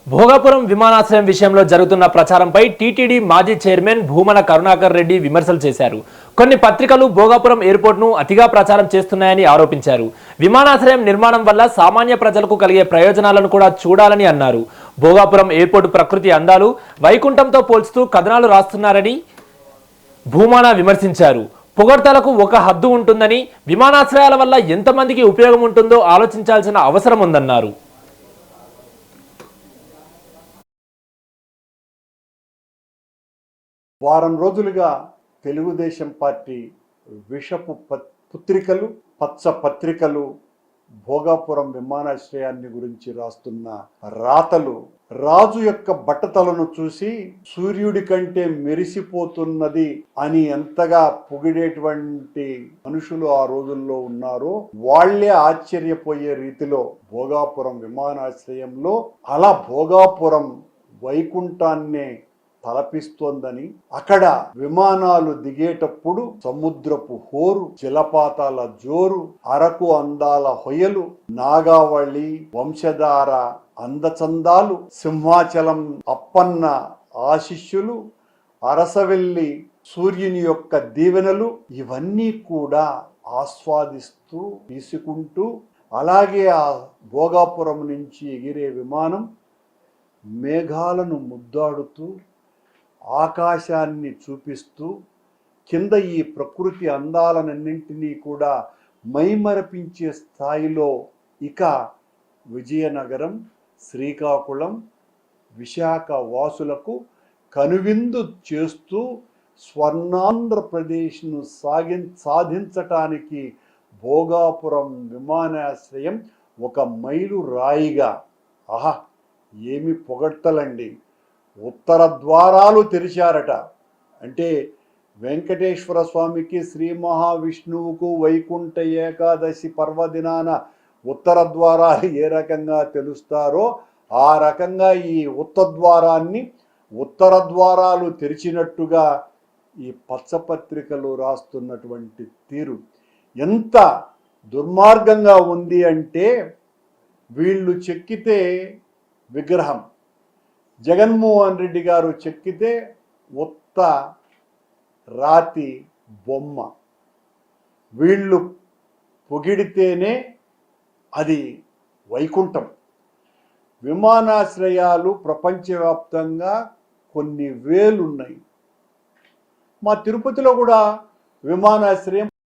భోగాపురం విమానాశ్రయం విషయంలో జరుగుతున్న ప్రచారంపై టీటీడీ మాజీ చైర్మన్ భూమన కరుణాకర్ రెడ్డి విమర్శలు చేశారు. కొన్ని పత్రికలు భోగాపురం ఎయిర్పోర్ట్ను అతిగా ప్రచారం చేస్తున్నాయని ఆరోపించారు. విమానాశ్రయం నిర్మాణం వల్ల సామాన్య ప్రజలకు కలిగే ప్రయోజనాలను కూడా చూడాలని అన్నారు. భోగాపురం ఎయిర్పోర్టు ప్రకృతి అందాలు వైకుంఠంతో పోల్చుతూ కథనాలు రాస్తున్నారని భూమన విమర్శించారు. పొగడ్తలకు ఒక హద్దు ఉంటుందని, విమానాశ్రయాల వల్ల ఎంతమందికి ఉపయోగం ఉంటుందో ఆలోచించాల్సిన అవసరం ఉందన్నారు. వారం రోజులుగా తెలుగుదేశం పార్టీ విషపు పుత్రికలు, పచ్చ పత్రికలు భోగాపురం విమానాశ్రయాన్ని గురించి రాస్తున్న రాతలు రాజు యొక్క బట్టతలను చూసి సూర్యుడి కంటే మెరిసిపోతున్నది అని ఎంతగా పొగిడేటువంటి మనుషులు ఆ రోజుల్లో ఉన్నారో వాళ్లే ఆశ్చర్యపోయే రీతిలో భోగాపురం విమానాశ్రయంలో అలా భోగాపురం వైకుంఠాన్నే తలపిస్తోందని, అక్కడ విమానాలు దిగేటప్పుడు సముద్రపు హోరు, జలపాతాల జోరు, అరకు అందాల హొయలు, నాగావళి వంశధార అందచందాలు, సింహాచలం అప్పన్న ఆశిష్యులు, అరసవెల్లి సూర్యుని యొక్క దీవెనలు ఇవన్నీ కూడా ఆస్వాదిస్తూ తీసుకుంటూ, అలాగే ఆ భోగాపురం నుంచి ఎగిరే విమానం మేఘాలను ముద్దాడుతూ ఆకాశాన్ని చూపిస్తూ కింద ఈ ప్రకృతి అందాలన్నింటినీ కూడా మైమరపించే స్థాయిలో ఇక విజయనగరం, శ్రీకాకుళం, విశాఖ వాసులకు కనువిందు చేస్తూ స్వర్ణాంధ్రప్రదేశ్ను సాధించటానికి భోగాపురం విమానాశ్రయం ఒక మైలు రాయిగా, ఆహా ఏమి పొగడ్తలండి, ఉత్తర ద్వారాలు తెరిచారట. అంటే వెంకటేశ్వర స్వామికి, శ్రీ మహావిష్ణువుకు వైకుంఠ ఏకాదశి పర్వదినాన ఉత్తర ద్వారాలు ఏ రకంగా తెలుస్తారో ఆ రకంగా ఈ ఉత్తర ద్వారాలు తెరిచినట్టుగా ఈ పచ్చపత్రికలు రాస్తున్నటువంటి తీరు ఎంత దుర్మార్గంగా ఉంది అంటే, వీళ్ళు చెక్కితే విగ్రహం, జగన్మోహన్ రెడ్డి గారు చెక్కితే ఉత్త రాతి బొమ్మ, వీళ్ళు పొగిడితేనే అది వైకుంఠం. విమానాశ్రయాలు ప్రపంచవ్యాప్తంగా కొన్ని వేలున్నాయి. మా తిరుపతిలో కూడా విమానాశ్రయం